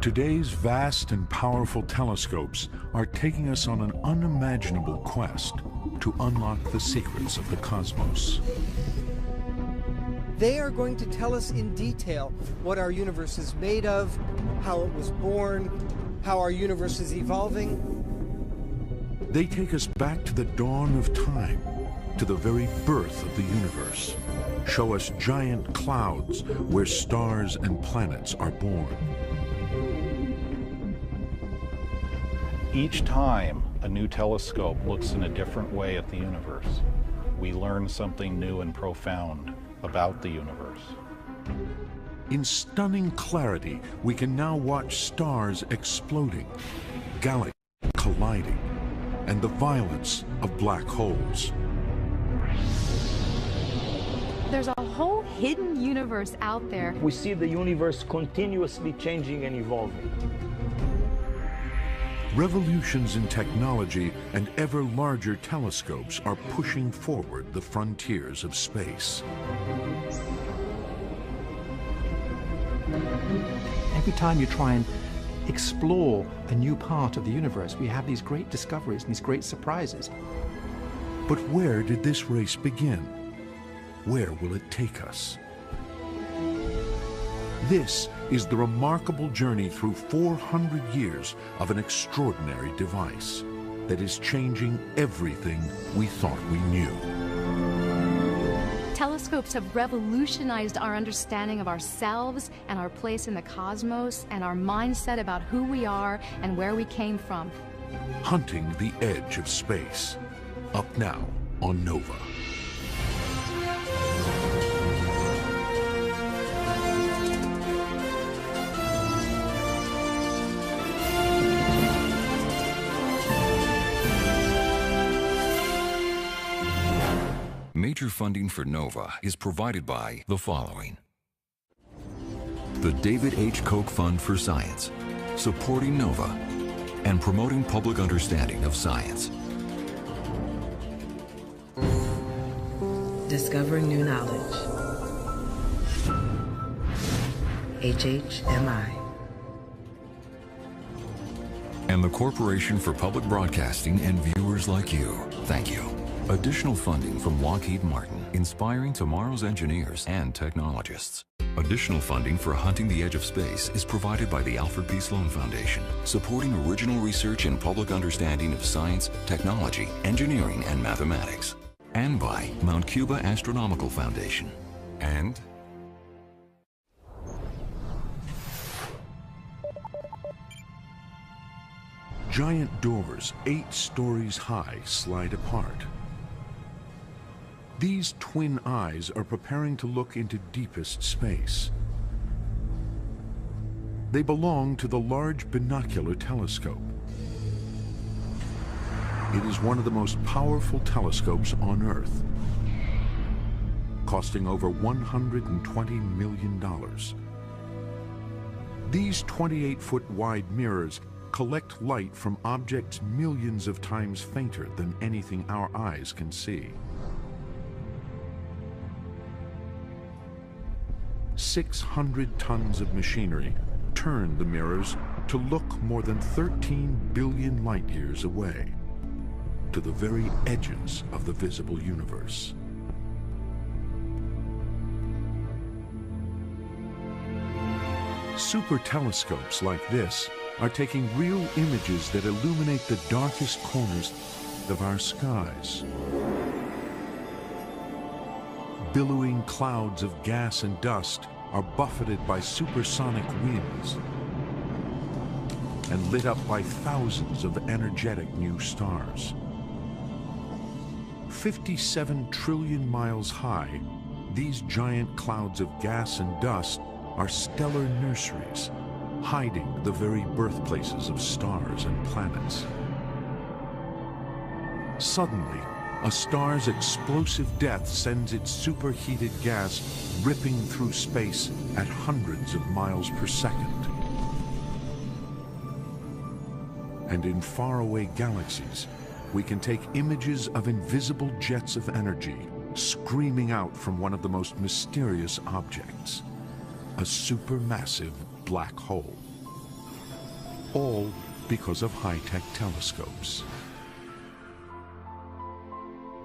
Today's vast and powerful telescopes are taking us on an unimaginable quest to unlock the secrets of the cosmos. They are going to tell us in detail what our universe is made of, how it was born, how our universe is evolving. They take us back to the dawn of time, to the very birth of the universe, show us giant clouds where stars and planets are born. Each time a new telescope looks in a different way at the universe, we learn something new and profound about the universe. In stunning clarity, we can now watch stars exploding, galaxies colliding, and the violence of black holes. There's a whole hidden universe out there. We see the universe continuously changing and evolving. Revolutions in technology and ever larger telescopes are pushing forward the frontiers of space. Every time you try and explore a new part of the universe, we have these great discoveries and these great surprises. But where did this race begin? Where will it take us? This is the remarkable journey through 400 years of an extraordinary device that is changing everything we thought we knew. Telescopes have revolutionized our understanding of ourselves and our place in the cosmos and our mindset about who we are and where we came from. Hunting the edge of space. Up now on NOVA. Major funding for NOVA is provided by the following: the David H. Koch Fund for Science, supporting NOVA and promoting public understanding of science. Discovering new knowledge. HHMI. And the Corporation for Public Broadcasting and viewers like you. Thank you. Additional funding from Lockheed Martin, inspiring tomorrow's engineers and technologists. Additional funding for Hunting the Edge of Space is provided by the Alfred P. Sloan Foundation, supporting original research and public understanding of science, technology, engineering, and mathematics. And by Mount Cuba Astronomical Foundation. And giant doors 8 stories high slide apart. These twin eyes are preparing to look into deepest space. They belong to the Large Binocular Telescope. It is one of the most powerful telescopes on Earth, costing over $120 million. These 28-foot wide mirrors collect light from objects millions of times fainter than anything our eyes can see. 600 tons of machinery turn the mirrors to look more than 13 billion light years away, to the very edges of the visible universe. Super telescopes like this are taking real images that illuminate the darkest corners of our skies. Billowing clouds of gas and dust are buffeted by supersonic winds and lit up by thousands of energetic new stars. 57 trillion miles high, these giant clouds of gas and dust are stellar nurseries, hiding the very birthplaces of stars and planets. Suddenly, a star's explosive death sends its superheated gas ripping through space at hundreds of miles per second. And in faraway galaxies, we can take images of invisible jets of energy screaming out from one of the most mysterious objects, a supermassive black hole. All because of high-tech telescopes.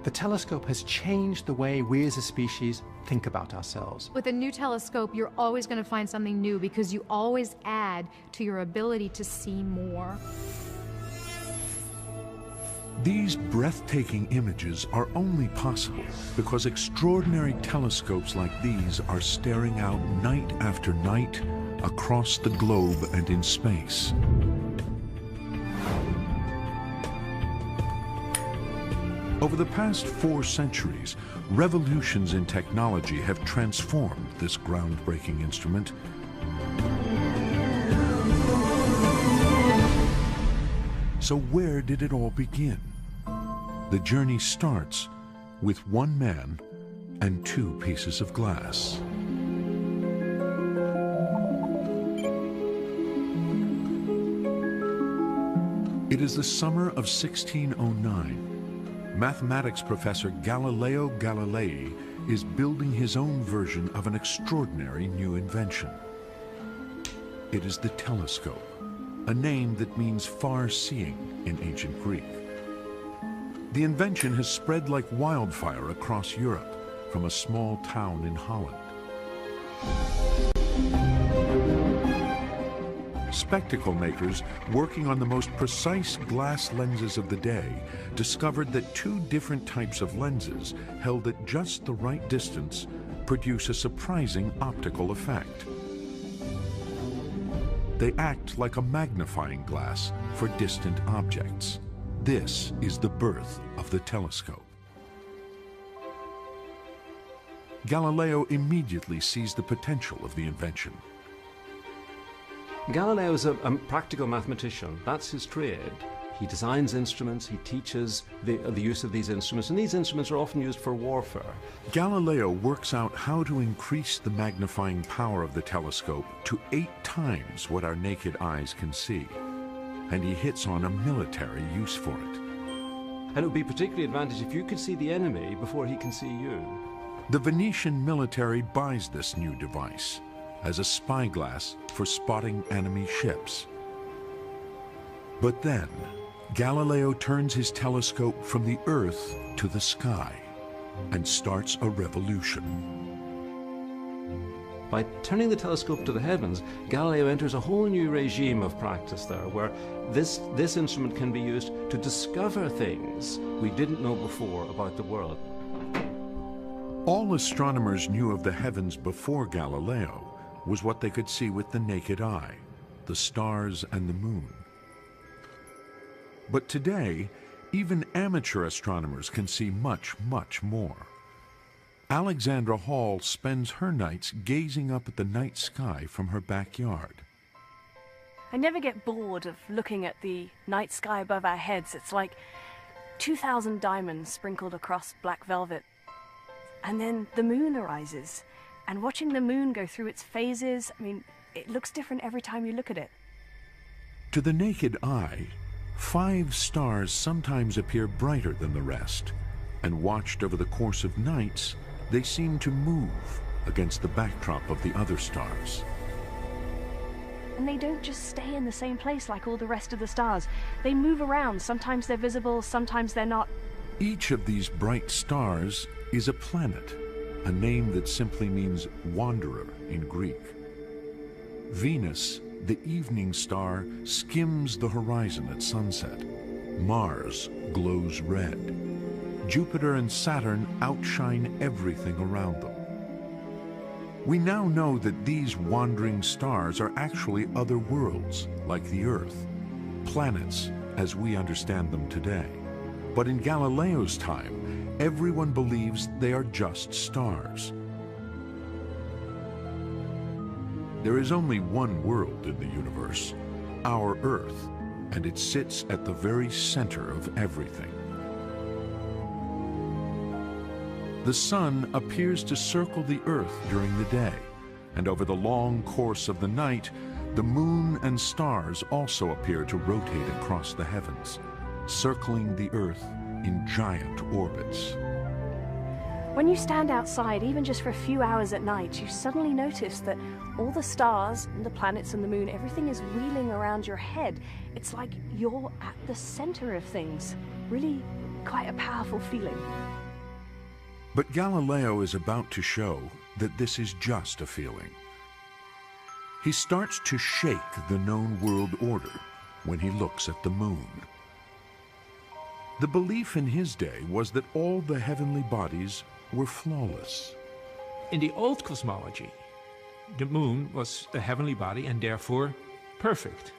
The telescope has changed the way we as a species think about ourselves. With a new telescope, you're always going to find something new because you always add to your ability to see more. These breathtaking images are only possible because extraordinary telescopes like these are staring out night after night across the globe and in space. Over the past 4 centuries, revolutions in technology have transformed this groundbreaking instrument. So where did it all begin? The journey starts with one man and 2 pieces of glass. It is the summer of 1609. Mathematics professor Galileo Galilei is building his own version of an extraordinary new invention. It is the telescope, a name that means far-seeing in ancient Greek. The invention has spread like wildfire across Europe from a small town in Holland. Spectacle makers working on the most precise glass lenses of the day discovered that 2 different types of lenses held at just the right distance produce a surprising optical effect. They act like a magnifying glass for distant objects. This is the birth of the telescope. Galileo immediately sees the potential of the invention. Galileo is a practical mathematician. That's his trade. He designs instruments, he teaches the use of these instruments, and these instruments are often used for warfare. Galileo works out how to increase the magnifying power of the telescope to 8 times what our naked eyes can see. And he hits on a military use for it. And it would be particularly advantageous if you could see the enemy before he can see you. The Venetian military buys this new device as a spyglass for spotting enemy ships. But then, Galileo turns his telescope from the Earth to the sky and starts a revolution. By turning the telescope to the heavens, Galileo enters a whole new regime of practice there, where this instrument can be used to discover things we didn't know before about the world. All astronomers knew of the heavens before Galileo was what they could see with the naked eye, the stars and the moon. But today, even amateur astronomers can see much, much more. Alexandra Hall spends her nights gazing up at the night sky from her backyard. I never get bored of looking at the night sky above our heads. It's like 2,000 diamonds sprinkled across black velvet. And then the moon arises. And watching the moon go through its phases, I mean, it looks different every time you look at it. To the naked eye, 5 stars sometimes appear brighter than the rest, and watched over the course of nights, they seem to move against the backdrop of the other stars. And they don't just stay in the same place like all the rest of the stars. They move around. Sometimes they're visible, sometimes they're not. Each of these bright stars is a planet, a name that simply means wanderer in Greek. Venus, the evening star, skims the horizon at sunset. Mars glows red. Jupiter and Saturn outshine everything around them. We now know that these wandering stars are actually other worlds, like the Earth, planets as we understand them today. But in Galileo's time, everyone believes they are just stars. There is only one world in the universe, our Earth, and it sits at the very center of everything. The sun appears to circle the Earth during the day, and over the long course of the night, the moon and stars also appear to rotate across the heavens, circling the Earth in giant orbits. When you stand outside, even just for a few hours at night, you suddenly notice that all the stars and the planets and the moon, everything is wheeling around your head. It's like you're at the center of things. Really quite a powerful feeling. But Galileo is about to show that this is just a feeling. He starts to shake the known world order when he looks at the moon. The belief in his day was that all the heavenly bodies were flawless. In the old cosmology, the moon was a heavenly body and therefore perfect.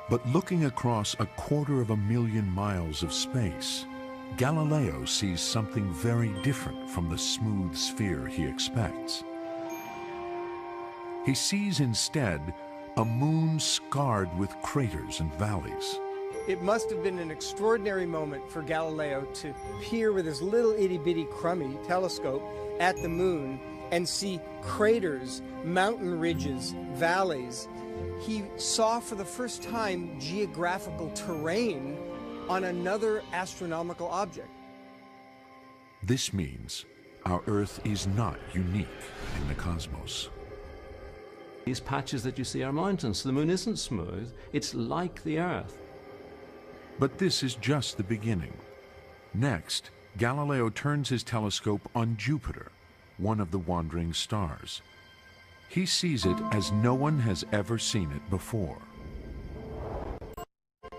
But looking across 250,000 miles of space, Galileo sees something very different from the smooth sphere he expects. He sees instead a moon scarred with craters and valleys. It must have been an extraordinary moment for Galileo to peer with his little itty-bitty crummy telescope at the moon and see craters, mountain ridges, valleys. He saw for the first time geographical terrain on another astronomical object. This means our Earth is not unique in the cosmos. These patches that you see are mountains. The moon isn't smooth. It's like the Earth. But this is just the beginning. Next, Galileo turns his telescope on Jupiter, one of the wandering stars. He sees it as no one has ever seen it before.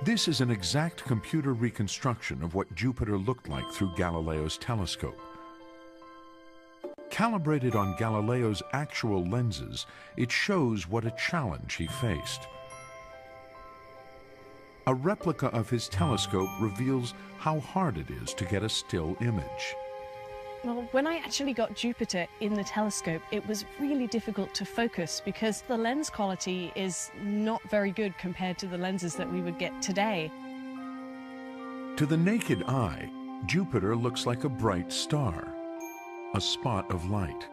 This is an exact computer reconstruction of what Jupiter looked like through Galileo's telescope. Calibrated on Galileo's actual lenses, it shows what a challenge he faced. A replica of his telescope reveals how hard it is to get a still image. Well, when I actually got Jupiter in the telescope, it was really difficult to focus because the lens quality is not very good compared to the lenses that we would get today. To the naked eye, Jupiter looks like a bright star, a spot of light.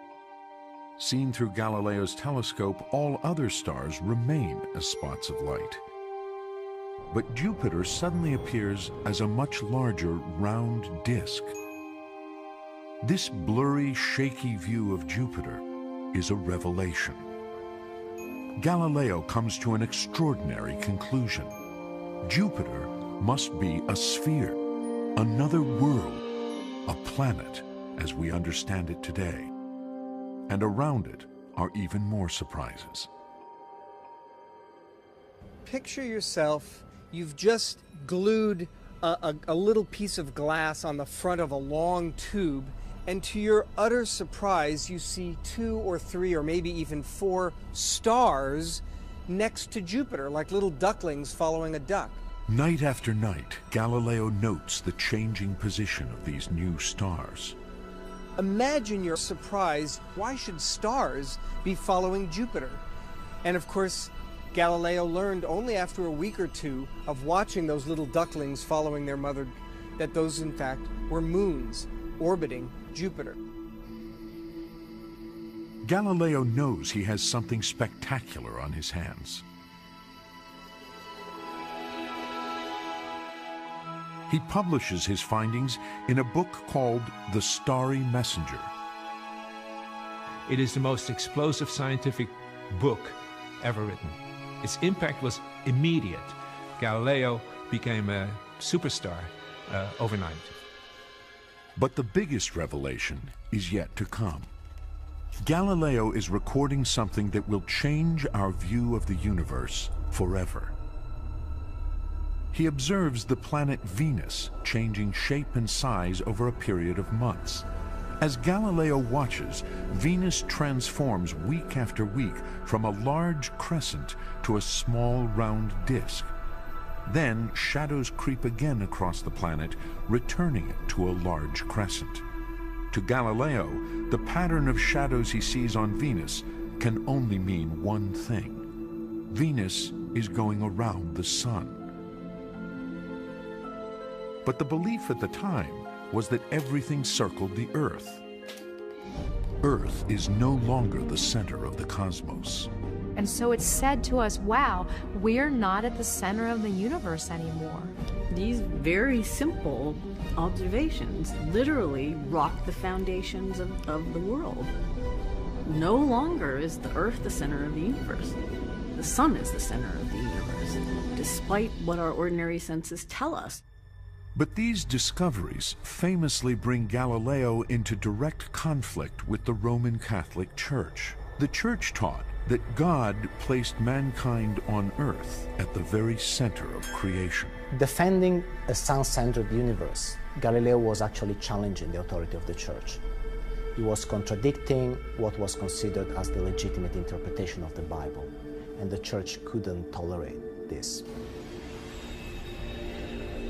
Seen through Galileo's telescope, all other stars remain as spots of light. But Jupiter suddenly appears as a much larger round disk. This blurry, shaky view of Jupiter is a revelation. Galileo comes to an extraordinary conclusion. Jupiter must be a sphere, another world, a planet as we understand it today. And around it are even more surprises. Picture yourself, you've just glued a little piece of glass on the front of a long tube, and to your utter surprise, you see 2 or 3 or maybe even 4 stars next to Jupiter, like little ducklings following a duck. Night after night, Galileo notes the changing position of these new stars. Imagine your surprise. Why should stars be following Jupiter? And of course, Galileo learned only after a week or two of watching those little ducklings following their mother that those, in fact, were moons orbiting Jupiter. Galileo knows he has something spectacular on his hands. He publishes his findings in a book called The Starry Messenger. It is the most explosive scientific book ever written. Its impact was immediate. Galileo became a superstar overnight. But the biggest revelation is yet to come. Galileo is recording something that will change our view of the universe forever. He observes the planet Venus changing shape and size over a period of months. As Galileo watches, Venus transforms week after week from a large crescent to a small round disk. Then shadows creep again across the planet, returning it to a large crescent. To Galileo, the pattern of shadows he sees on Venus can only mean one thing. Venus is going around the sun. But the belief at the time was that everything circled the Earth. Earth is no longer the center of the cosmos. And so it's said to us, wow, we're not at the center of the universe anymore. These very simple observations literally rocked the foundations of the world. No longer is the Earth the center of the universe. The sun is the center of the universe, despite what our ordinary senses tell us. But these discoveries famously bring Galileo into direct conflict with the Roman Catholic Church. The Church taught that God placed mankind on Earth at the very center of creation. Defending a sun-centered universe, Galileo was actually challenging the authority of the Church. He was contradicting what was considered as the legitimate interpretation of the Bible, and the Church couldn't tolerate this.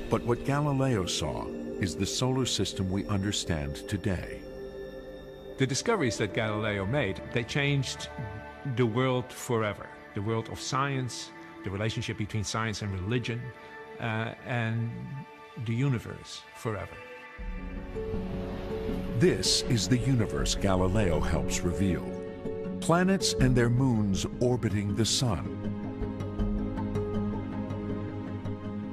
But what Galileo saw is the solar system we understand today. The discoveries that Galileo made, they changed the world forever. The world of science, the relationship between science and religion, and the universe forever. This is the universe Galileo helps reveal. Planets and their moons orbiting the sun.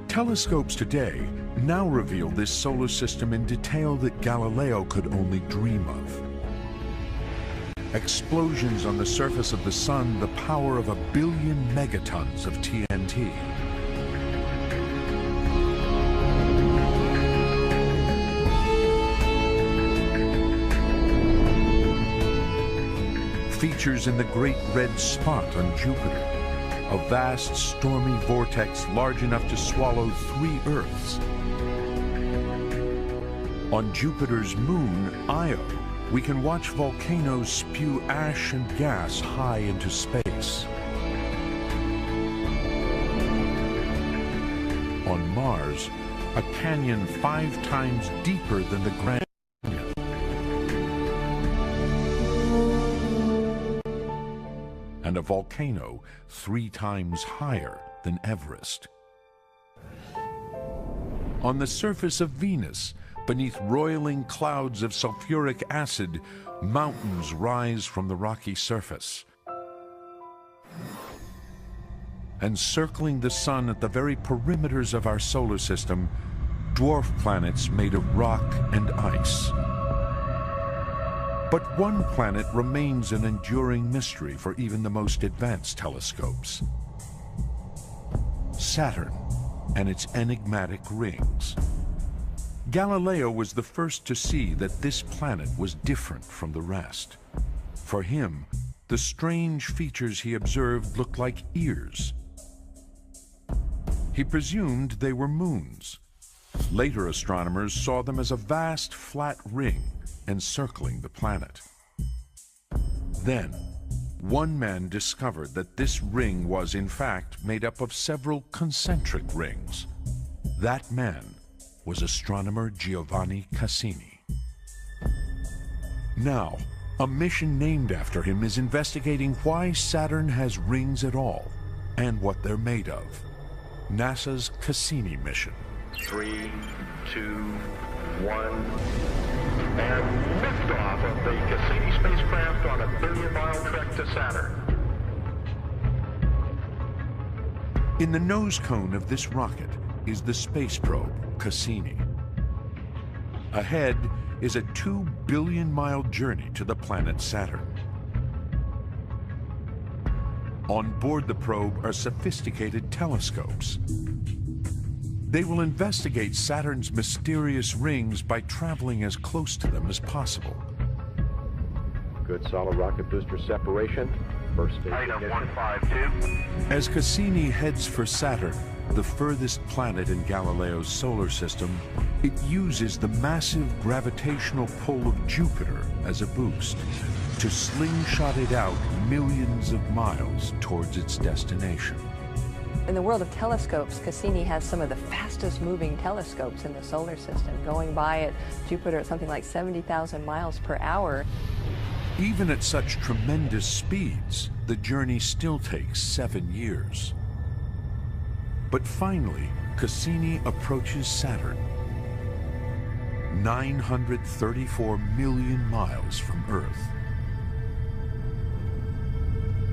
Telescopes today now reveal this solar system in detail that Galileo could only dream of. Explosions on the surface of the sun, the power of 1 billion megatons of TNT. Features in the Great Red Spot on Jupiter, a vast stormy vortex large enough to swallow 3 Earths. On Jupiter's moon, Io, we can watch volcanoes spew ash and gas high into space. On Mars, a canyon 5 times deeper than the Grand Canyon. And a volcano 3 times higher than Everest. On the surface of Venus, beneath roiling clouds of sulfuric acid, mountains rise from the rocky surface. And circling the sun at the very perimeters of our solar system, dwarf planets made of rock and ice. But one planet remains an enduring mystery for even the most advanced telescopes. Saturn and its enigmatic rings. Galileo was the first to see that this planet was different from the rest. For him, the strange features he observed looked like ears. He presumed they were moons. Later astronomers saw them as a vast flat ring encircling the planet. Then, one man discovered that this ring was in fact made up of several concentric rings. That man was astronomer Giovanni Cassini. Now, a mission named after him is investigating why Saturn has rings at all and what they're made of. NASA's Cassini mission. 3, 2, 1, and liftoff of the Cassini spacecraft on a 1 billion-mile trek to Saturn. In the nose cone of this rocket is the space probe Cassini. Ahead is a 2 billion-mile journey to the planet Saturn. On board the probe are sophisticated telescopes. They will investigate Saturn's mysterious rings by traveling as close to them as possible. Good solid rocket booster separation. First stage. Item 152. As Cassini heads for Saturn, the furthest planet in Galileo's solar system, it uses the massive gravitational pull of Jupiter as a boost to slingshot it out millions of miles towards its destination. In the world of telescopes, Cassini has some of the fastest moving telescopes in the solar system, going by at Jupiter at something like 70,000 miles per hour. Even at such tremendous speeds, the journey still takes 7 years. But finally, Cassini approaches Saturn, 934 million miles from Earth.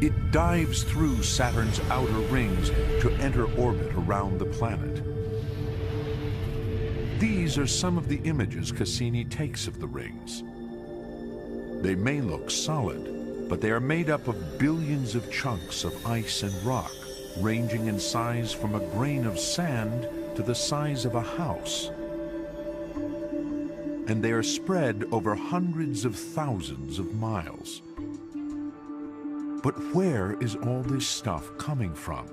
It dives through Saturn's outer rings to enter orbit around the planet. These are some of the images Cassini takes of the rings. They may look solid, but they are made up of billions of chunks of ice and rock, ranging in size from a grain of sand to the size of a house. And they are spread over hundreds of thousands of miles. But where is all this stuff coming from?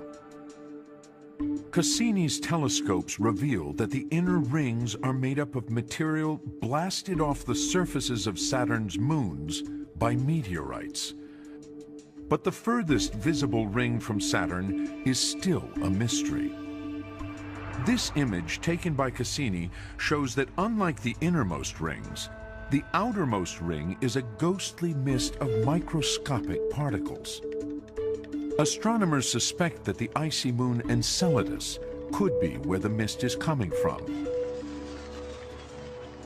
Cassini's telescopes reveal that the inner rings are made up of material blasted off the surfaces of Saturn's moons by meteorites. But the furthest visible ring from Saturn is still a mystery. This image taken by Cassini shows that unlike the innermost rings, the outermost ring is a ghostly mist of microscopic particles. Astronomers suspect that the icy moon Enceladus could be where the mist is coming from.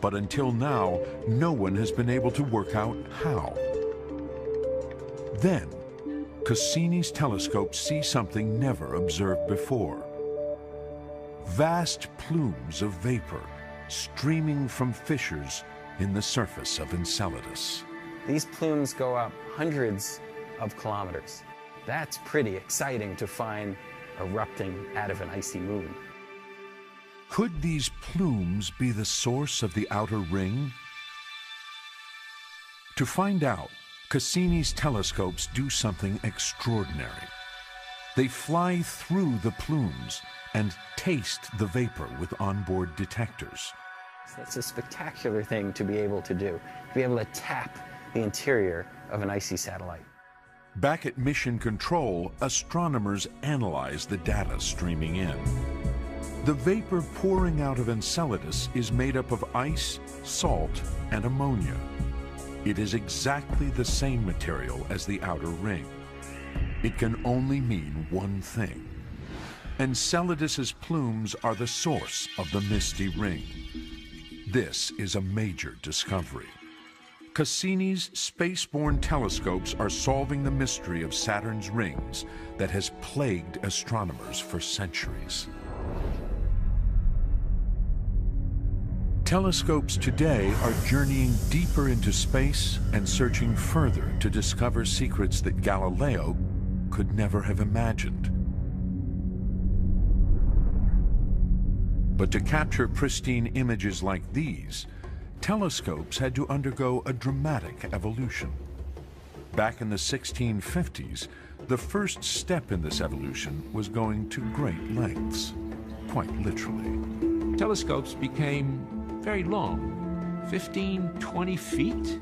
But until now, no one has been able to work out how. Then, Cassini's telescopes see something never observed before. Vast plumes of vapor streaming from fissures in the surface of Enceladus. These plumes go up hundreds of kilometers. That's pretty exciting to find erupting out of an icy moon. Could these plumes be the source of the outer ring? To find out, Cassini's telescopes do something extraordinary. They fly through the plumes and taste the vapor with onboard detectors. That's a spectacular thing to be able to do, to be able to tap the interior of an icy satellite. Back at Mission Control, astronomers analyze the data streaming in. The vapor pouring out of Enceladus is made up of ice, salt, and ammonia. It is exactly the same material as the outer ring. It can only mean one thing. Enceladus's plumes are the source of the misty ring. This is a major discovery. Cassini's space-borne telescopes are solving the mystery of Saturn's rings that has plagued astronomers for centuries. Telescopes today are journeying deeper into space and searching further to discover secrets that Galileo could never have imagined. But to capture pristine images like these, telescopes had to undergo a dramatic evolution. Back in the 1650s, the first step in this evolution was going to great lengths, quite literally. Telescopes became very long, 15, 20 feet.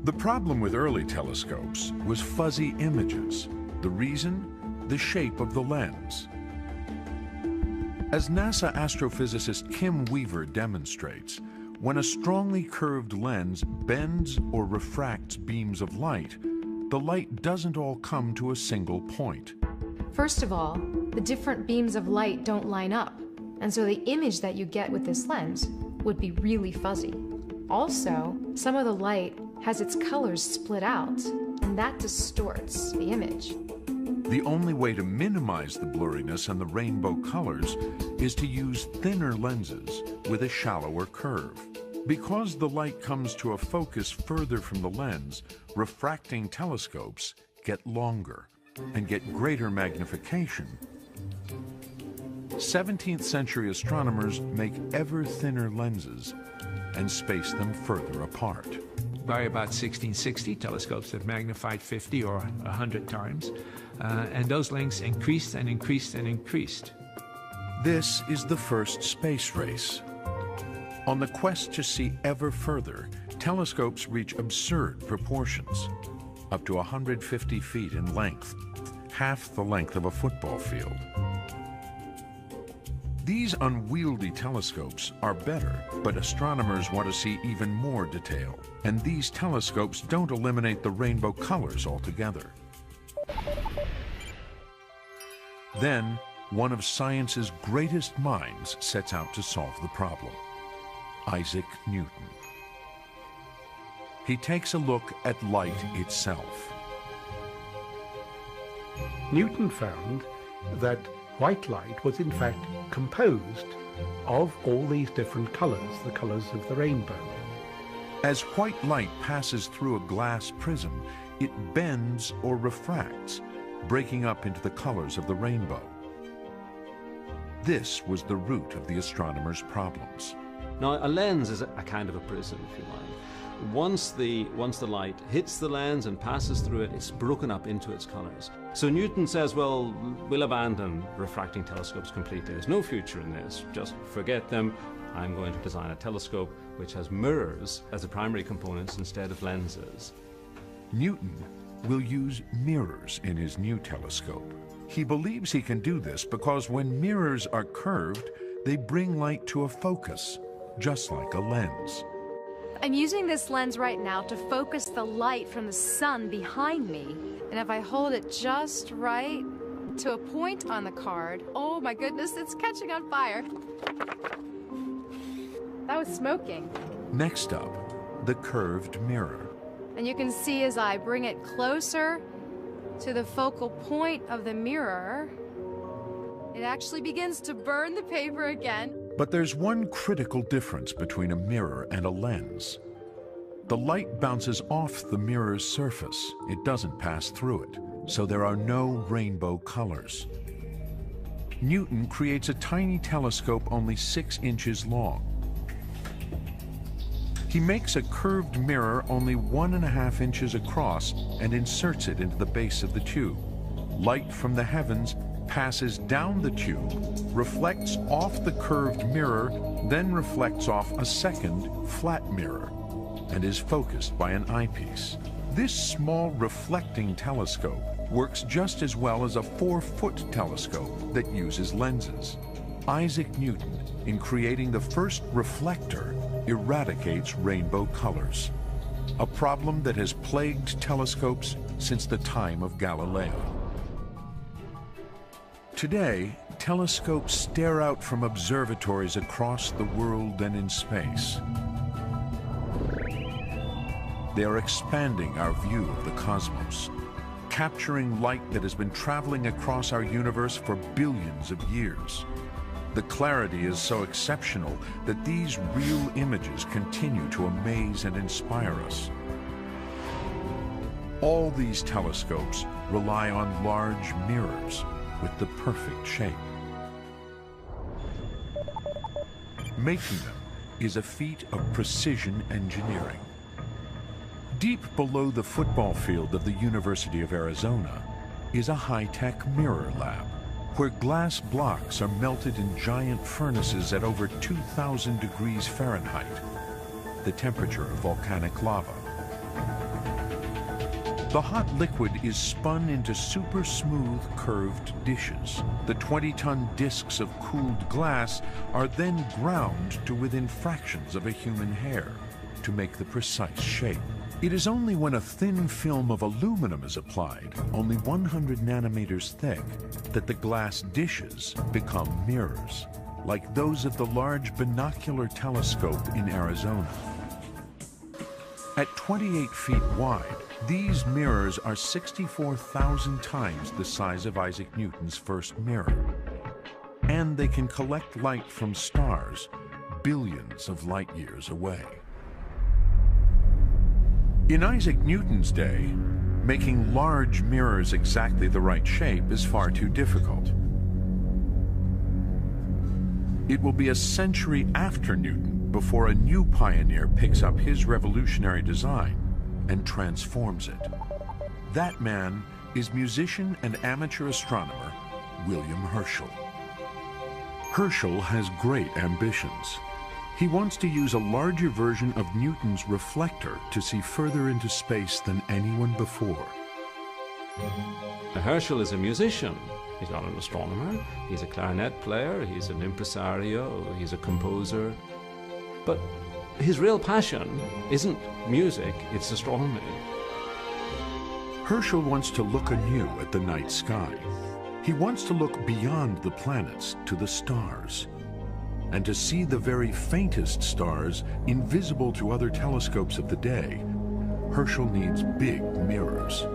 The problem with early telescopes was fuzzy images. The reason? The shape of the lens. As NASA astrophysicist Kim Weaver demonstrates, when a strongly curved lens bends or refracts beams of light, the light doesn't all come to a single point. First of all, the different beams of light don't line up, and so the image that you get with this lens would be really fuzzy. Also, some of the light has its colors split out, and that distorts the image. The only way to minimize the blurriness and the rainbow colors is to use thinner lenses with a shallower curve. Because the light comes to a focus further from the lens, refracting telescopes get longer and get greater magnification. 17th century astronomers make ever thinner lenses and space them further apart. By about 1660, telescopes have magnified 50 or 100 times, and those lengths increased and increased and increased. This is the first space race. On the quest to see ever further, telescopes reach absurd proportions, up to 150 feet in length, half the length of a football field. These unwieldy telescopes are better, but astronomers want to see even more detail, and these telescopes don't eliminate the rainbow colors altogether. Then, one of science's greatest minds sets out to solve the problem: Isaac Newton. He takes a look at light itself. Newton found that white light was in fact composed of all these different colors, the colors of the rainbow. As white light passes through a glass prism, it bends or refracts, breaking up into the colors of the rainbow. This was the root of the astronomers' problems. Now, a lens is a kind of a prism, if you like. Once the light hits the lens and passes through it, it's broken up into its colors. So Newton says, well, we'll abandon refracting telescopes completely. There's no future in this. Just forget them. I'm going to design a telescope which has mirrors as the primary components instead of lenses. Newton will use mirrors in his new telescope. He believes he can do this because when mirrors are curved, they bring light to a focus, just like a lens. I'm using this lens right now to focus the light from the sun behind me. And if I hold it just right to a point on the card, oh my goodness, it's catching on fire. That was smoking. Next up, the curved mirror. And you can see as I bring it closer to the focal point of the mirror, it actually begins to burn the paper again. But there's one critical difference between a mirror and a lens. The light bounces off the mirror's surface. It doesn't pass through it, so there are no rainbow colors. Newton creates a tiny telescope only 6 inches long. He makes a curved mirror only 1.5 inches across and inserts it into the base of the tube. Light from the heavens passes down the tube, reflects off the curved mirror, then reflects off a second flat mirror, and is focused by an eyepiece. This small reflecting telescope works just as well as a 4-foot telescope that uses lenses. Isaac Newton, in creating the first reflector, eradicates rainbow colors, a problem that has plagued telescopes since the time of Galileo. Today, telescopes stare out from observatories across the world and in space. They are expanding our view of the cosmos, capturing light that has been traveling across our universe for billions of years. The clarity is so exceptional that these real images continue to amaze and inspire us. All these telescopes rely on large mirrors with the perfect shape. Making them is a feat of precision engineering. Deep below the football field of the University of Arizona is a high-tech mirror lab, where glass blocks are melted in giant furnaces at over 2,000 degrees Fahrenheit, the temperature of volcanic lava. The hot liquid is spun into super smooth curved dishes. The 20-ton discs of cooled glass are then ground to within fractions of a human hair to make the precise shape. It is only when a thin film of aluminum is applied, only 100 nanometers thick, that the glass dishes become mirrors, like those of the large binocular telescope in Arizona. At 28 feet wide, these mirrors are 64,000 times the size of Isaac Newton's first mirror. And they can collect light from stars billions of light years away. In Isaac Newton's day, making large mirrors exactly the right shape is far too difficult. It will be a century after Newton before a new pioneer picks up his revolutionary design and transforms it. That man is musician and amateur astronomer William Herschel. Herschel has great ambitions. He wants to use a larger version of Newton's reflector to see further into space than anyone before. Herschel is a musician. He's not an astronomer. He's a clarinet player, he's an impresario, he's a composer. But his real passion isn't music, it's astronomy. Herschel wants to look anew at the night sky. He wants to look beyond the planets to the stars, and to see the very faintest stars invisible to other telescopes of the day. Herschel needs big mirrors.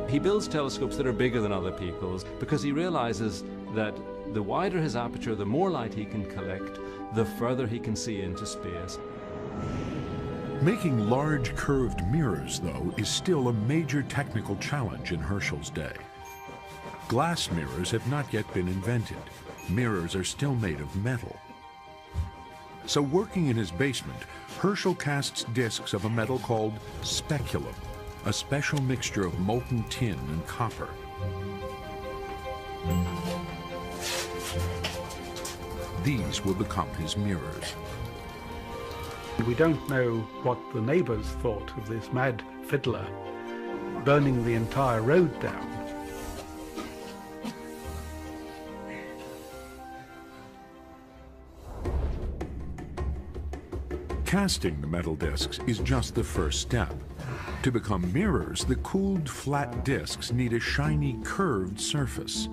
He builds telescopes that are bigger than other people's because he realizes that the wider his aperture, the more light he can collect, the further he can see into space. Making large curved mirrors, though, is still a major technical challenge in Herschel's day. Glass mirrors have not yet been invented. Mirrors are still made of metal. So working in his basement, Herschel casts discs of a metal called speculum, a special mixture of molten tin and copper. These will become his mirrors. We don't know what the neighbors thought of this mad fiddler burning the entire road down. Casting the metal discs is just the first step. To become mirrors, the cooled flat discs need a shiny curved surface.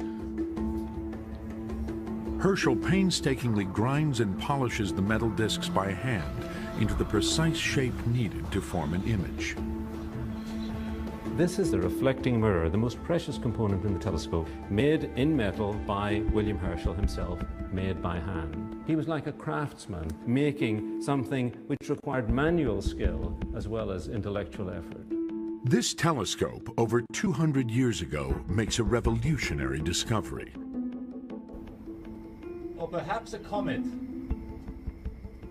Herschel painstakingly grinds and polishes the metal discs by hand into the precise shape needed to form an image. This is the reflecting mirror, the most precious component in the telescope, made in metal by William Herschel himself, made by hand. He was like a craftsman, making something which required manual skill as well as intellectual effort. This telescope, over 200 years ago, makes a revolutionary discovery. Or perhaps a comet.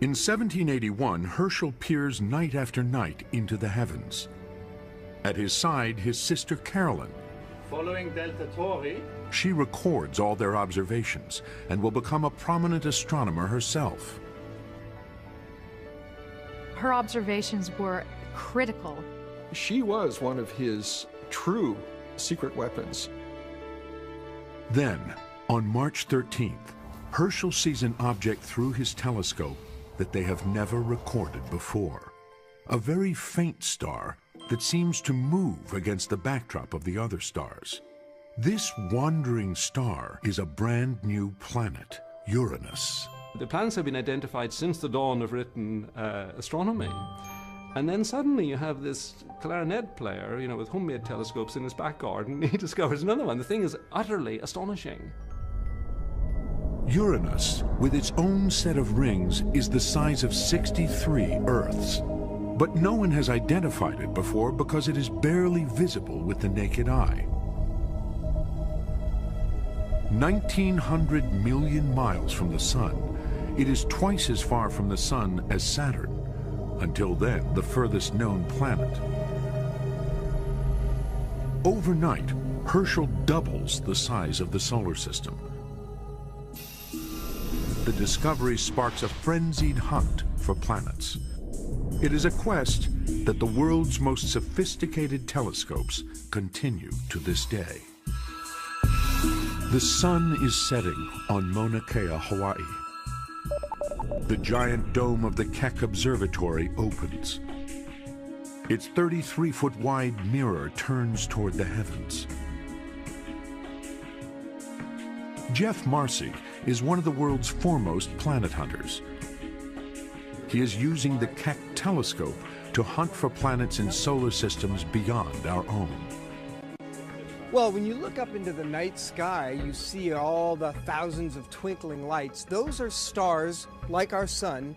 In 1781, Herschel peers night after night into the heavens. At his side, his sister Carolyn. Following Delta Tauri. She records all their observations and will become a prominent astronomer herself. Her observations were critical. She was one of his true secret weapons. Then, on March 13th, Herschel sees an object through his telescope that they have never recorded before. A very faint star that seems to move against the backdrop of the other stars. This wandering star is a brand new planet, Uranus. The planets have been identified since the dawn of written astronomy. And then suddenly you have this clarinet player, you know, with homemade telescopes in his back garden. He discovers another one. The thing is utterly astonishing. Uranus, with its own set of rings, is the size of 63 Earths. But no one has identified it before because it is barely visible with the naked eye. 1,900 million miles from the Sun, it is twice as far from the Sun as Saturn. Until then, the furthest known planet. Overnight, Herschel doubles the size of the solar system. The discovery sparks a frenzied hunt for planets. It is a quest that the world's most sophisticated telescopes continue to this day. The sun is setting on Mauna Kea, Hawaii. The giant dome of the Keck Observatory opens. Its 33-foot wide mirror turns toward the heavens. Jeff Marcy is one of the world's foremost planet hunters. He is using the Keck telescope to hunt for planets in solar systems beyond our own. Well, when you look up into the night sky, you see all the thousands of twinkling lights. Those are stars like our sun.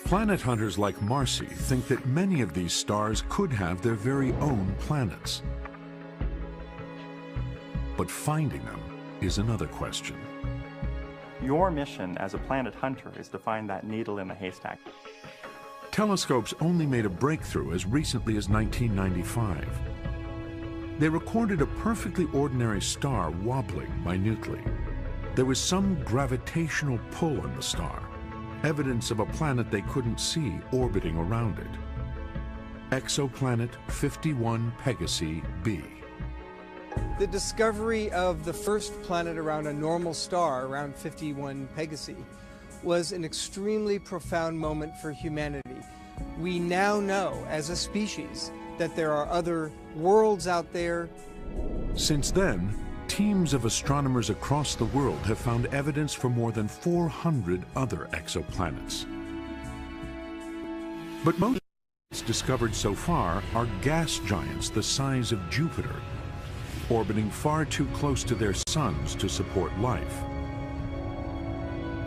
Planet hunters like Marcy think that many of these stars could have their very own planets. But finding them is another question. Your mission as a planet hunter is to find that needle in the haystack. Telescopes only made a breakthrough as recently as 1995. They recorded a perfectly ordinary star wobbling minutely. There was some gravitational pull on the star, evidence of a planet they couldn't see orbiting around it. Exoplanet 51 Pegasi b. The discovery of the first planet around a normal star, around 51 Pegasi, was an extremely profound moment for humanity. We now know, as a species, that there are other worlds out there. Since then, teams of astronomers across the world have found evidence for more than 400 other exoplanets. But most discovered so far are gas giants the size of Jupiter, orbiting far too close to their suns to support life.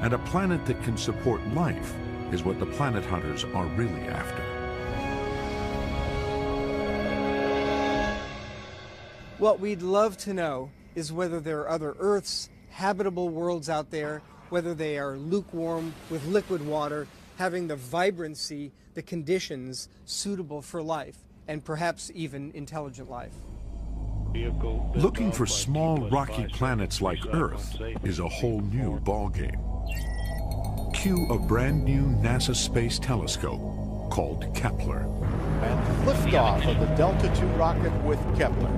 And a planet that can support life is what the planet hunters are really after. What we'd love to know is whether there are other Earths, habitable worlds out there, whether they are lukewarm with liquid water, having the vibrancy, the conditions suitable for life, and perhaps even intelligent life. Looking for small rocky planets like Earth is a whole new ballgame. Cue a brand new NASA space telescope called Kepler. And liftoff of the Delta II rocket with Kepler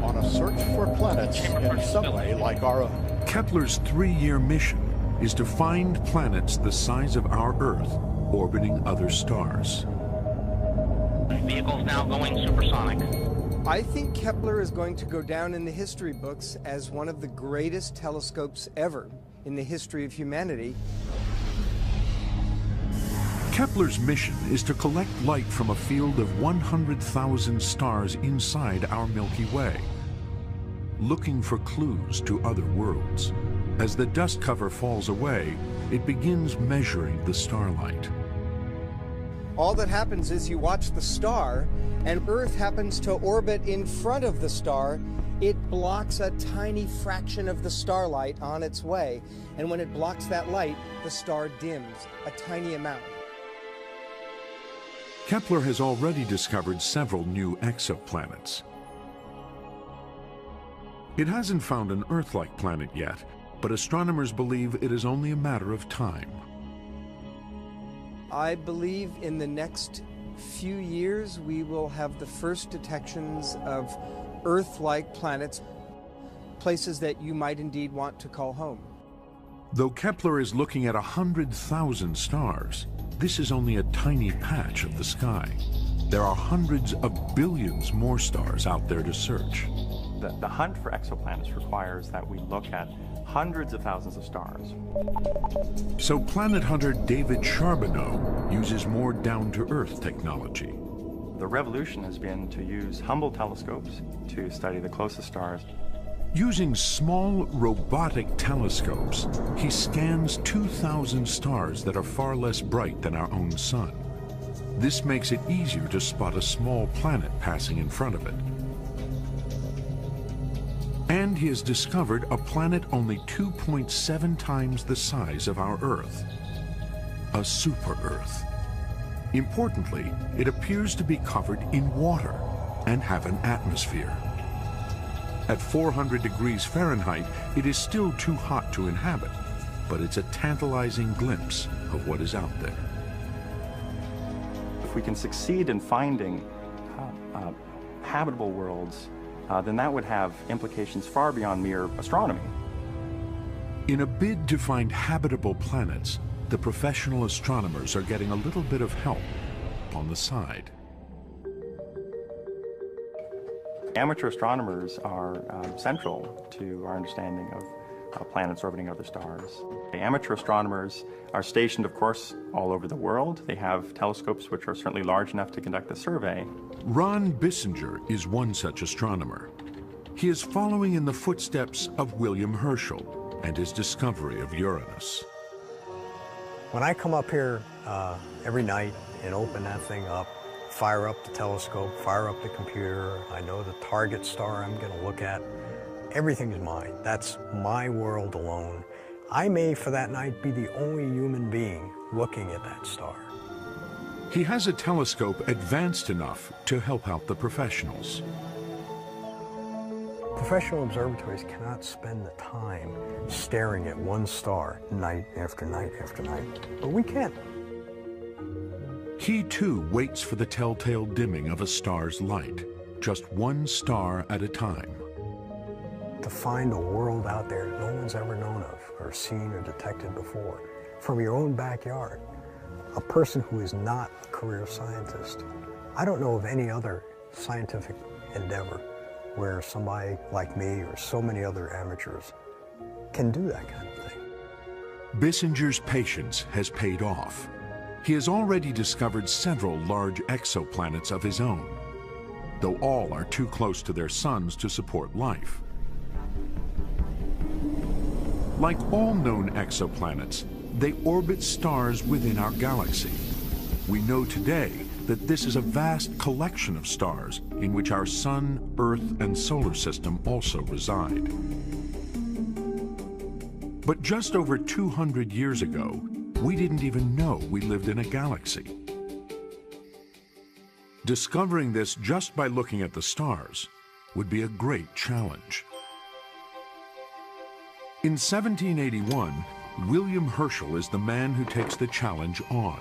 on a search for planets in some way like our own. Kepler's 3-year mission is to find planets the size of our Earth orbiting other stars. Vehicles now going supersonic. I think Kepler is going to go down in the history books as one of the greatest telescopes ever in the history of humanity. Kepler's mission is to collect light from a field of 100,000 stars inside our Milky Way, looking for clues to other worlds. As the dust cover falls away, it begins measuring the starlight. All that happens is you watch the star, and Earth happens to orbit in front of the star. It blocks a tiny fraction of the starlight on its way, and when it blocks that light, the star dims a tiny amount. Kepler has already discovered several new exoplanets. It hasn't found an Earth-like planet yet, but astronomers believe it is only a matter of time. I believe in the next few years we will have the first detections of Earth-like planets, places that you might indeed want to call home. Though Kepler is looking at 100,000 stars, this is only a tiny patch of the sky. There are hundreds of billions more stars out there to search. The hunt for exoplanets requires that we look at hundreds of thousands of stars. So planet hunter David Charbonneau uses more down-to-earth technology. The revolution has been to use Hubble telescopes to study the closest stars. Using small robotic telescopes, he scans 2,000 stars that are far less bright than our own sun. This makes it easier to spot a small planet passing in front of it. And he has discovered a planet only 2.7 times the size of our Earth, a super-Earth. Importantly, it appears to be covered in water and have an atmosphere. At 400 degrees Fahrenheit, it is still too hot to inhabit, but it's a tantalizing glimpse of what is out there. If we can succeed in finding habitable worlds, then that would have implications far beyond mere astronomy. In a bid to find habitable planets, the professional astronomers are getting a little bit of help on the side. Amateur astronomers are central to our understanding of planets orbiting other stars. The amateur astronomers are stationed, of course, all over the world. They have telescopes which are certainly large enough to conduct a survey. Ron Bissinger is one such astronomer. He is following in the footsteps of William Herschel and his discovery of Uranus. When I come up here every night and open that thing up, fire up the telescope, fire up the computer, I know the target star I'm going to look at. Everything is mine. That's my world alone. I may, for that night, be the only human being looking at that star. He has a telescope advanced enough to help out the professionals. Professional observatories cannot spend the time staring at one star night after night after night, but we can. He too waits for the telltale dimming of a star's light, just one star at a time. To find a world out there no one's ever known of or seen or detected before, from your own backyard, a person who is not a career scientist. I don't know of any other scientific endeavor where somebody like me or so many other amateurs can do that kind of thing. Bissinger's patience has paid off. He has already discovered several large exoplanets of his own. though all are too close to their suns to support life. Like all known exoplanets, they orbit stars within our galaxy. We know today that this is a vast collection of stars in which our Sun, Earth, and solar system also reside. But just over 200 years ago, we didn't even know we lived in a galaxy. Discovering this just by looking at the stars would be a great challenge. In 1781, William Herschel is the man who takes the challenge on.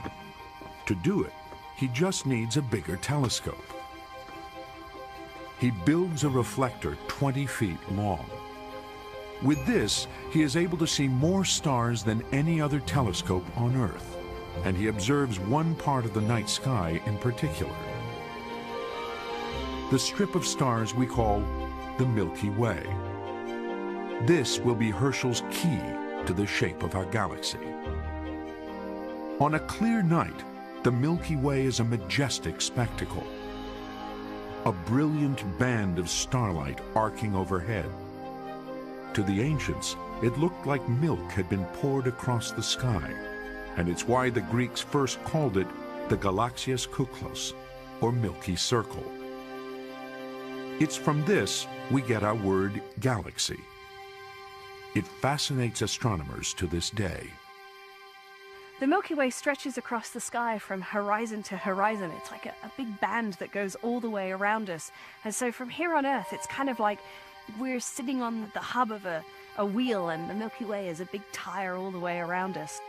To do it, he just needs a bigger telescope. He builds a reflector 20 feet long. With this, he is able to see more stars than any other telescope on Earth, and he observes one part of the night sky in particular. The strip of stars we call the Milky Way. This will be Herschel's key to the shape of our galaxy. On a clear night, the Milky Way is a majestic spectacle. A brilliant band of starlight arcing overhead. To the ancients, it looked like milk had been poured across the sky, and it's why the Greeks first called it the Galaxias Kuklos, or Milky Circle. It's from this we get our word galaxy. It fascinates astronomers to this day. The Milky Way stretches across the sky from horizon to horizon. It's like a big band that goes all the way around us. And so from here on Earth, it's kind of like we're sitting on the hub of a wheel, and the Milky Way is a big tire all the way around us.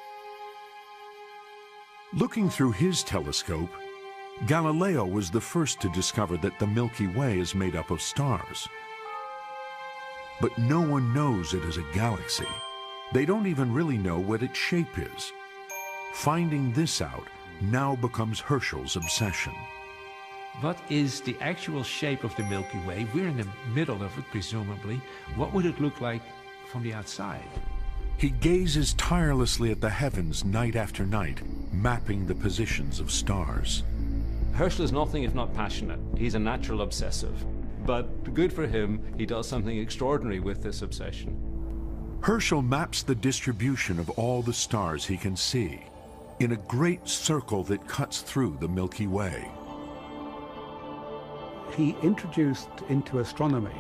Looking through his telescope, Galileo was the first to discover that the Milky Way is made up of stars. But no one knows it is a galaxy. They don't even really know what its shape is. Finding this out now becomes Herschel's obsession. What is the actual shape of the Milky Way? We're in the middle of it, presumably. What would it look like from the outside? He gazes tirelessly at the heavens night after night, mapping the positions of stars. Herschel is nothing if not passionate. He's a natural obsessive. But good for him, he does something extraordinary with this obsession. Herschel maps the distribution of all the stars he can see in a great circle that cuts through the Milky Way. He introduced into astronomy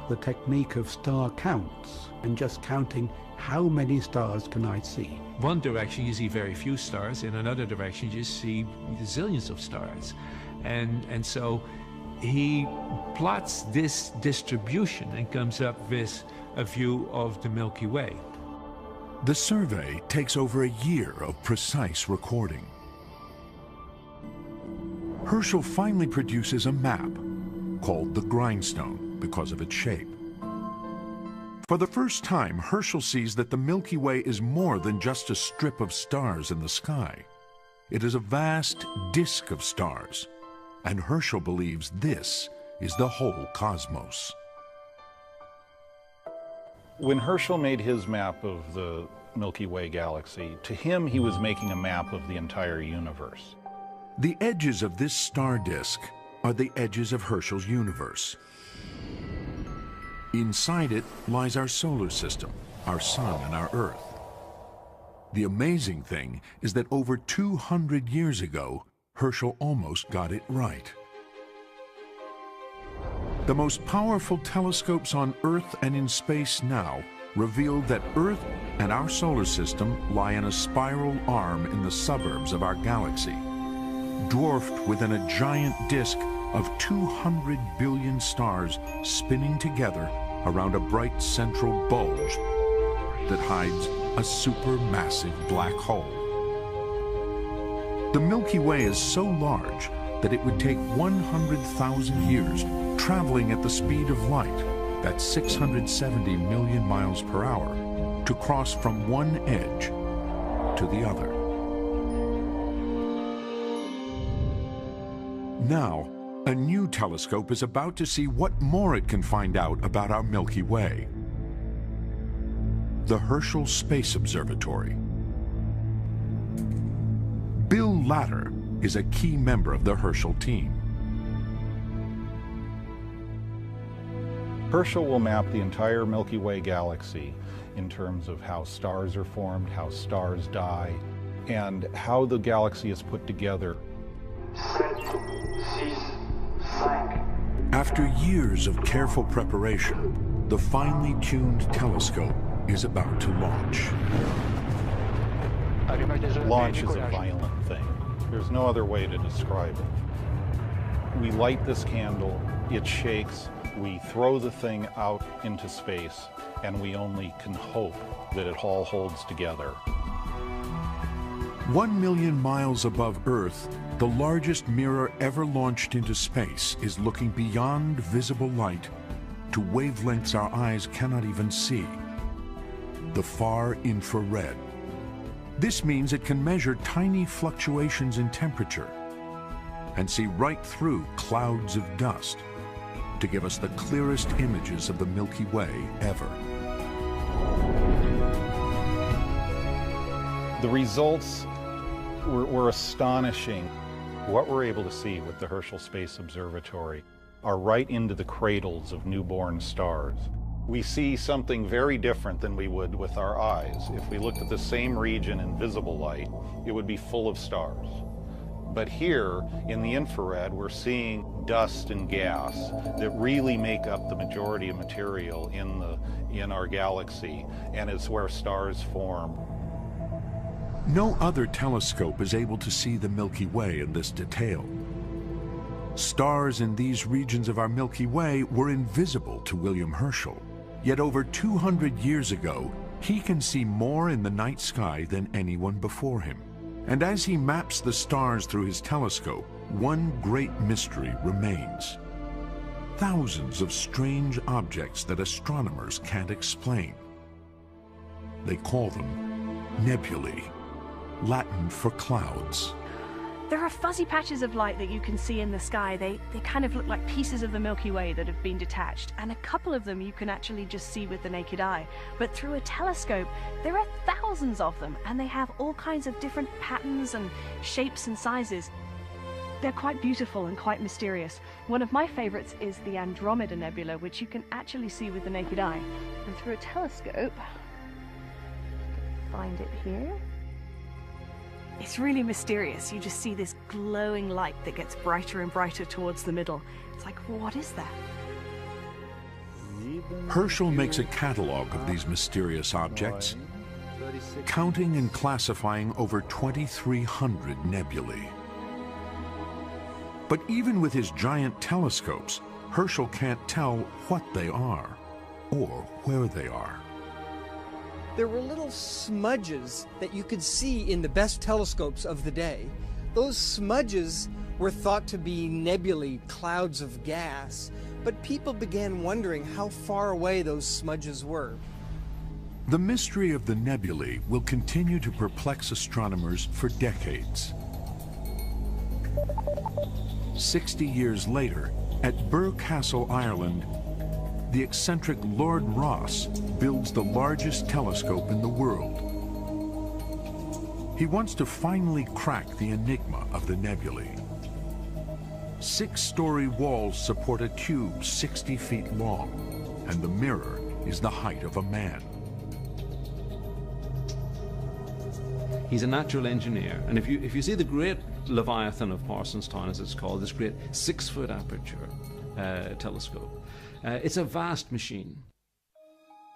the technique of star counts and just counting how many stars can I see. One direction you see very few stars, in another direction you see zillions of stars. And so he plots this distribution and comes up with a view of the Milky Way. The survey takes over a year of precise recording. Herschel finally produces a map called the Grindstone because of its shape. For the first time, Herschel sees that the Milky Way is more than just a strip of stars in the sky. It is a vast disk of stars, and Herschel believes this is the whole cosmos. When Herschel made his map of the Milky Way galaxy, to him he was making a map of the entire universe. The edges of this star disk are the edges of Herschel's universe. Inside it lies our solar system, our sun and our Earth. The amazing thing is that over 200 years ago, Herschel almost got it right. The most powerful telescopes on Earth and in space now revealed that Earth and our solar system lie in a spiral arm in the suburbs of our galaxy, dwarfed within a giant disk of 200 billion stars spinning together around a bright central bulge that hides a supermassive black hole. The Milky Way is so large that it would take 100,000 years traveling at the speed of light, that's 670 million miles per hour, to cross from one edge to the other. Now, a new telescope is about to see what more it can find out about our Milky Way. The Herschel Space Observatory. Bill Latter is a key member of the Herschel team. Herschel will map the entire Milky Way galaxy in terms of how stars are formed, how stars die, and how the galaxy is put together. After years of careful preparation, the finely tuned telescope is about to launch. Launch is a violent thing. There's no other way to describe it. We light this candle, it shakes, we throw the thing out into space, and we only can hope that it all holds together. 1 million miles above Earth, the largest mirror ever launched into space is looking beyond visible light to wavelengths our eyes cannot even see, the far infrared. This means it can measure tiny fluctuations in temperature and see right through clouds of dust to give us the clearest images of the Milky Way ever. The results were astonishing. What we're able to see with the Herschel Space Observatory are right into the cradles of newborn stars. We see something very different than we would with our eyes. If we looked at the same region in visible light, it would be full of stars. But here, in the infrared, we're seeing dust and gas that really make up the majority of material in our galaxy, and it's where stars form. No other telescope is able to see the Milky Way in this detail. Stars in these regions of our Milky Way were invisible to William Herschel. Yet over 200 years ago, he can see more in the night sky than anyone before him. And as he maps the stars through his telescope, one great mystery remains. Thousands of strange objects that astronomers can't explain. They call them nebulae, Latin for clouds. There are fuzzy patches of light that you can see in the sky. They kind of look like pieces of the Milky Way that have been detached, and a couple of them you can actually just see with the naked eye. But through a telescope, there are thousands of them, and they have all kinds of different patterns and shapes and sizes. They're quite beautiful and quite mysterious. One of my favorites is the Andromeda Nebula, which you can actually see with the naked eye. And through a telescope, find it here. It's really mysterious. You just see this glowing light that gets brighter and brighter towards the middle. It's like, what is that? Herschel makes a catalog of these mysterious objects, counting and classifying over 2,300 nebulae. But even with his giant telescopes, Herschel can't tell what they are or where they are. There were little smudges that you could see in the best telescopes of the day. Those smudges were thought to be nebulae, clouds of gas, but people began wondering how far away those smudges were. The mystery of the nebulae will continue to perplex astronomers for decades. 60 years later, at Birr Castle, Ireland, the eccentric Lord Rosse builds the largest telescope in the world. He wants to finally crack the enigma of the nebulae. 6-story walls support a tube 60 feet long, and the mirror is the height of a man. He's a natural engineer, and if you see the great Leviathan of Parsonstown, as it's called, this great 6-foot aperture telescope, it's a vast machine.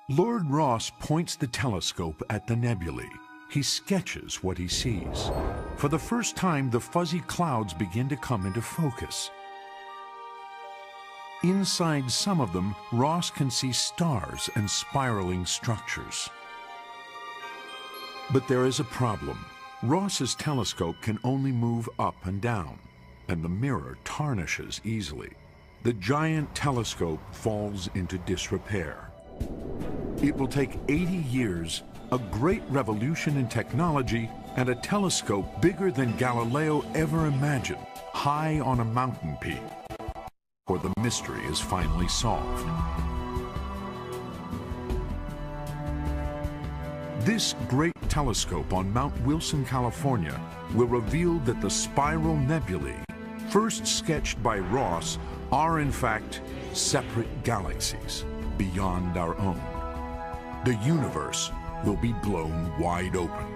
Lord Rosse points the telescope at the nebulae. He sketches what he sees. For the first time, the fuzzy clouds begin to come into focus. Inside some of them, Rosse can see stars and spiraling structures. But there is a problem. Rosse's telescope can only move up and down, and the mirror tarnishes easily. The giant telescope falls into disrepair. It will take 80 years, a great revolution in technology, and a telescope bigger than Galileo ever imagined, high on a mountain peak, where the mystery is finally solved. This great telescope on Mount Wilson, California, will reveal that the spiral nebulae, first sketched by Rosse, are in fact separate galaxies beyond our own. The universe will be blown wide open.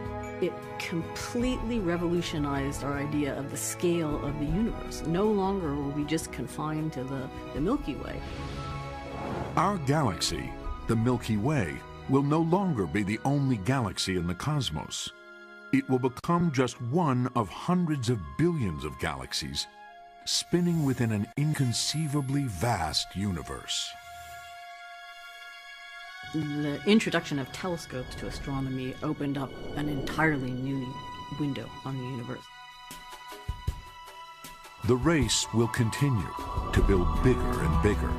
It completely revolutionized our idea of the scale of the universe. No longer were we just confined to the Milky Way. Our galaxy, the Milky Way, will no longer be the only galaxy in the cosmos. It will become just one of hundreds of billions of galaxies spinning within an inconceivably vast universe. The introduction of telescopes to astronomy opened up an entirely new window on the universe. The race will continue to build bigger and bigger.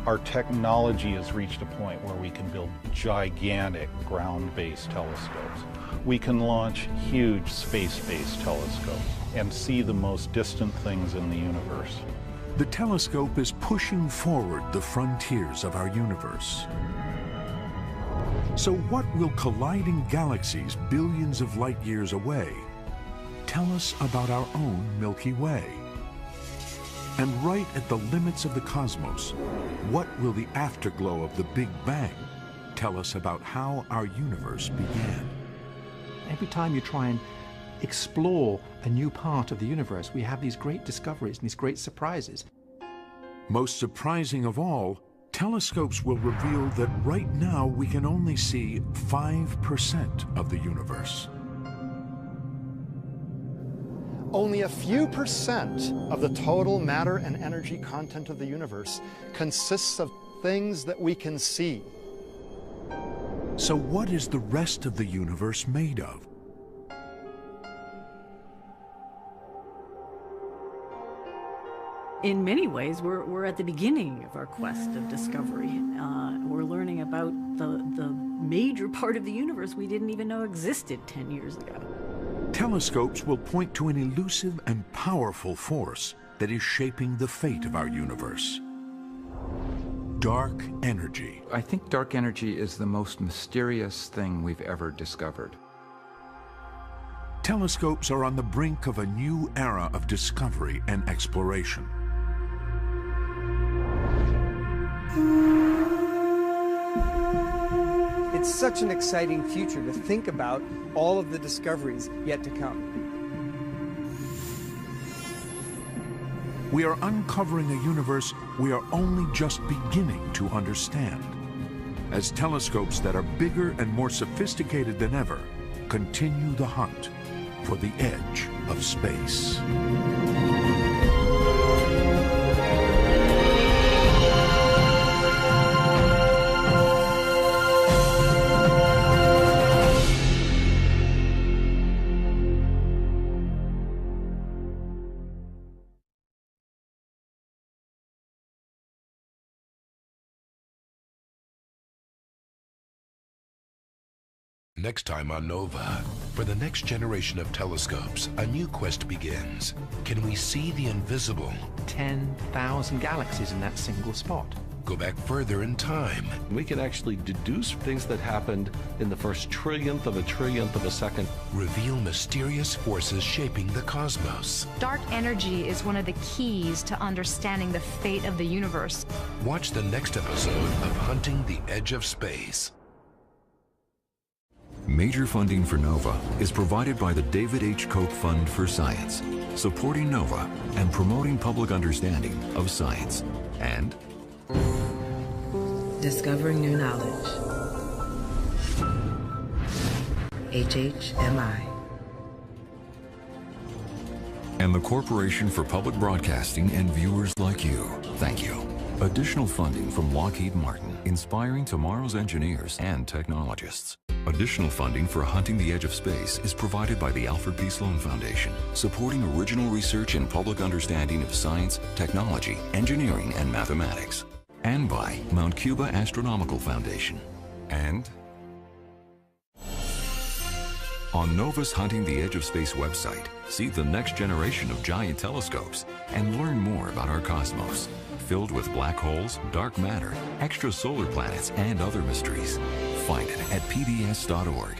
Our technology has reached a point where we can build gigantic ground-based telescopes. We can launch huge space-based telescopes and see the most distant things in the universe. The telescope is pushing forward the frontiers of our universe. So what will colliding galaxies billions of light years away tell us about our own Milky Way? And right at the limits of the cosmos, what will the afterglow of the Big Bang tell us about how our universe began? Every time you try and explore a new part of the universe, we have these great discoveries and these great surprises. Most surprising of all, telescopes will reveal that right now we can only see 5% of the universe. Only a few percent of the total matter and energy content of the universe consists of things that we can see. So what is the rest of the universe made of? In many ways, we're at the beginning of our quest of discovery. We're learning about the major part of the universe we didn't even know existed 10 years ago. Telescopes will point to an elusive and powerful force that is shaping the fate of our universe. Dark energy. I think dark energy is the most mysterious thing we've ever discovered. Telescopes are on the brink of a new era of discovery and exploration. It's such an exciting future to think about all of the discoveries yet to come. We are uncovering a universe we are only just beginning to understand, as telescopes that are bigger and more sophisticated than ever continue the hunt for the edge of space. Next time on Nova, for the next generation of telescopes, a new quest begins. Can we see the invisible? 10,000 galaxies in that single spot. Go back further in time. We can actually deduce things that happened in the first trillionth of a second. Reveal mysterious forces shaping the cosmos. Dark energy is one of the keys to understanding the fate of the universe. Watch the next episode of Hunting the Edge of Space. Major funding for NOVA is provided by the David H. Koch Fund for Science, supporting NOVA and promoting public understanding of science. And discovering new knowledge. HHMI. And the Corporation for Public Broadcasting and viewers like you. Thank you. Additional funding from Lockheed Martin, inspiring tomorrow's engineers and technologists. Additional funding for Hunting the Edge of Space is provided by the Alfred P. Sloan Foundation, supporting original research and public understanding of science, technology, engineering, and mathematics. And by Mount Cuba Astronomical Foundation. And on NOVA's Hunting the Edge of Space website, see the next generation of giant telescopes and learn more about our cosmos, filled with black holes, dark matter, extrasolar planets, and other mysteries. Find it at pbs.org.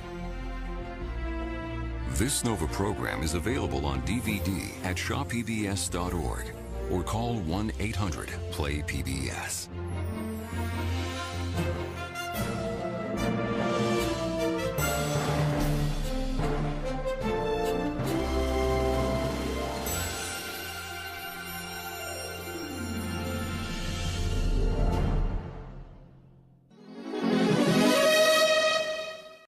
This NOVA program is available on DVD at shawpbs.org. or call 1-800-PLAY-PBS.